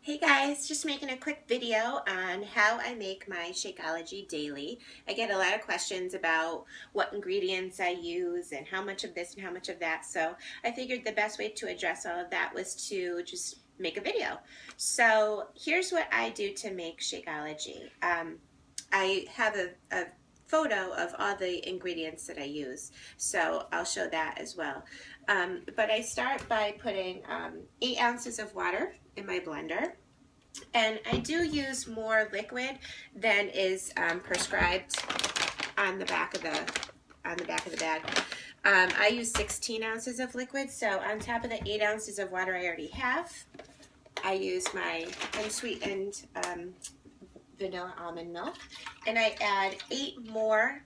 Hey guys, just making a quick video on how I make my Shakeology daily. I get a lot of questions about what ingredients I use and how much of this and how much of that. So I figured the best way to address all of that was to just make a video. So here's what I do to make Shakeology. I have a photo of all the ingredients that I use, so I'll show that as well. But I start by putting 8 ounces of water in my blender, and I do use more liquid than is prescribed on the back of the bag. I use 16 ounces of liquid, so on top of the 8 ounces of water I already have, I use my unsweetened vanilla almond milk, and I add 8 more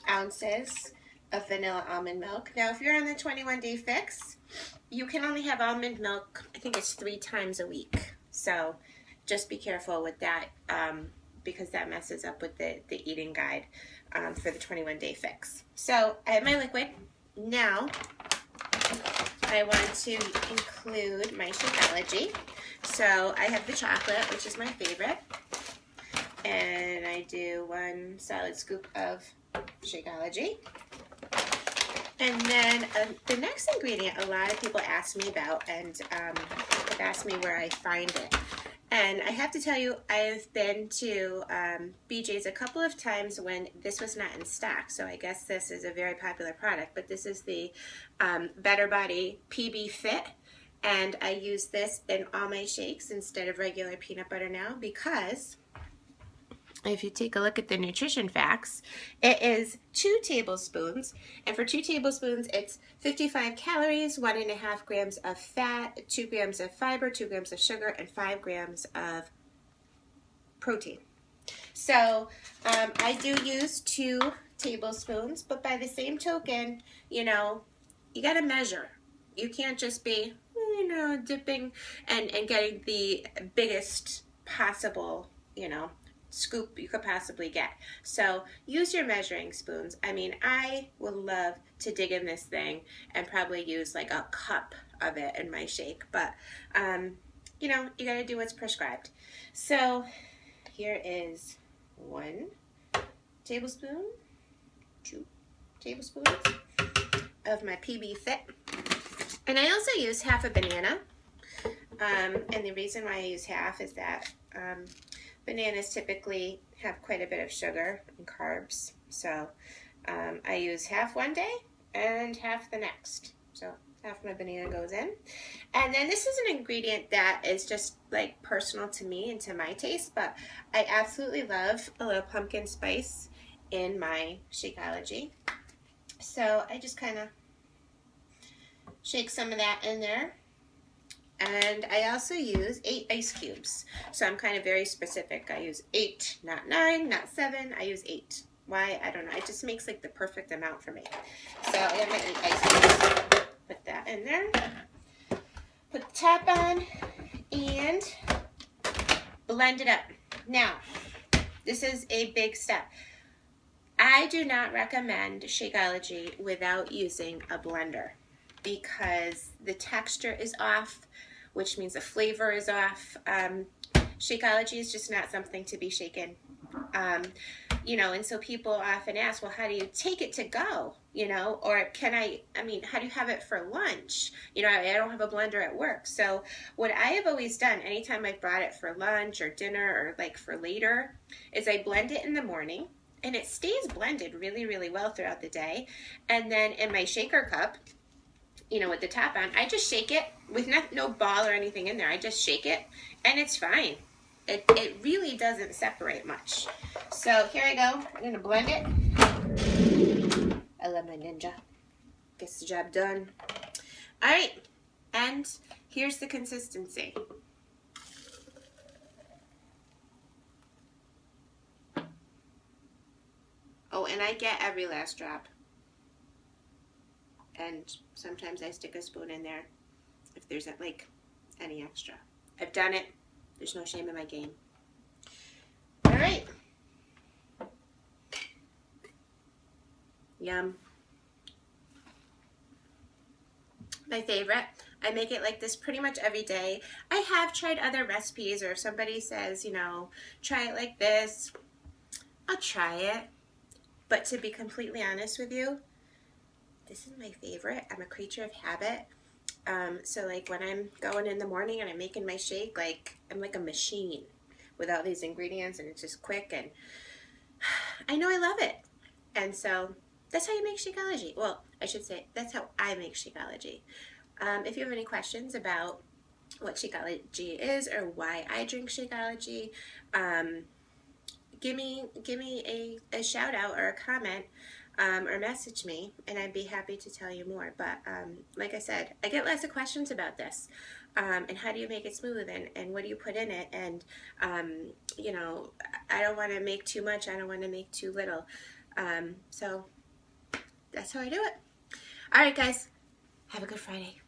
ounces of vanilla almond milk. Now, if you're on the 21-day fix, you can only have almond milk, I think it's 3 times a week. So just be careful with that because that messes up with the eating guide for the 21-day fix. So I have my liquid. Now I want to include my Shakeology. So I have the chocolate, which is my favorite. And I do 1 solid scoop of Shakeology. And then the next ingredient a lot of people ask me about, and have asked me where I find it. And I have to tell you, I've been to BJ's a couple of times when this was not in stock, so I guess this is a very popular product, but this is the Better Body PB Fit, and I use this in all my shakes instead of regular peanut butter now because if you take a look at the nutrition facts, it is 2 tablespoons, and for 2 tablespoons, it's 55 calories, 1.5 grams of fat, 2 grams of fiber, 2 grams of sugar, and 5 grams of protein. So I do use 2 tablespoons, but by the same token, you know, you got to measure. You can't just be, dipping and getting the biggest possible, scoop you could possibly get. So use your measuring spoons. I mean, I would love to dig in this thing and probably use like a cup of it in my shake, but you gotta do what's prescribed. So here is 1 tablespoon, 2 tablespoons of my PB Fit, and I also use half a banana, and the reason why I use half is that bananas typically have quite a bit of sugar and carbs, so I use half one day and half the next. So half my banana goes in. And then this is an ingredient that is just like personal to me and to my taste, but I absolutely love a little pumpkin spice in my Shakeology. So I just kind of shake some of that in there. And I also use 8 ice cubes. So I'm kind of very specific. I use 8, not 9, not 7. I use 8. Why? I don't know. It just makes like the perfect amount for me. So I have my 8 ice cubes. Put that in there. Put the top on and blend it up. Now, this is a big step. I do not recommend Shakeology without using a blender because the texture is off, which means the flavor is off. Shakeology is just not something to be shaken. And so people often ask, well, how do you take it to go? Or how do you have it for lunch? I don't have a blender at work. So what I have always done, anytime I've brought it for lunch or dinner or like for later, is I blend it in the morning. And it stays blended really, really well throughout the day. And then in my shaker cup, with the top on, I just shake it with no ball or anything in there. I just shake it and it's fine. It really doesn't separate much. So here I go. I'm going to blend it. I love my Ninja. Gets the job done. All right. And here's the consistency. Oh, and I get every last drop. And sometimes I stick a spoon in there if there's like any extra. I've done it. There's no shame in my game. All right. Yum. My favorite. I make it like this pretty much every day. I have tried other recipes, or if somebody says, you know, try it like this, I'll try it. But to be completely honest with you, this is my favorite. I'm a creature of habit. So like when I'm going in the morning and I'm making my shake, like I'm like a machine with all these ingredients, and it's just quick, and I know I love it. And so that's how you make Shakeology. Well, I should say that's how I make Shakeology. If you have any questions about what Shakeology is or why I drink Shakeology, give me a shout out or a comment, or message me, and I'd be happy to tell you more. But like I said, I get lots of questions about this, and how do you make it smooth, and what do you put in it, and you know, I don't want to make too much, I don't want to make too little, so that's how I do it. All right, guys, have a good Friday.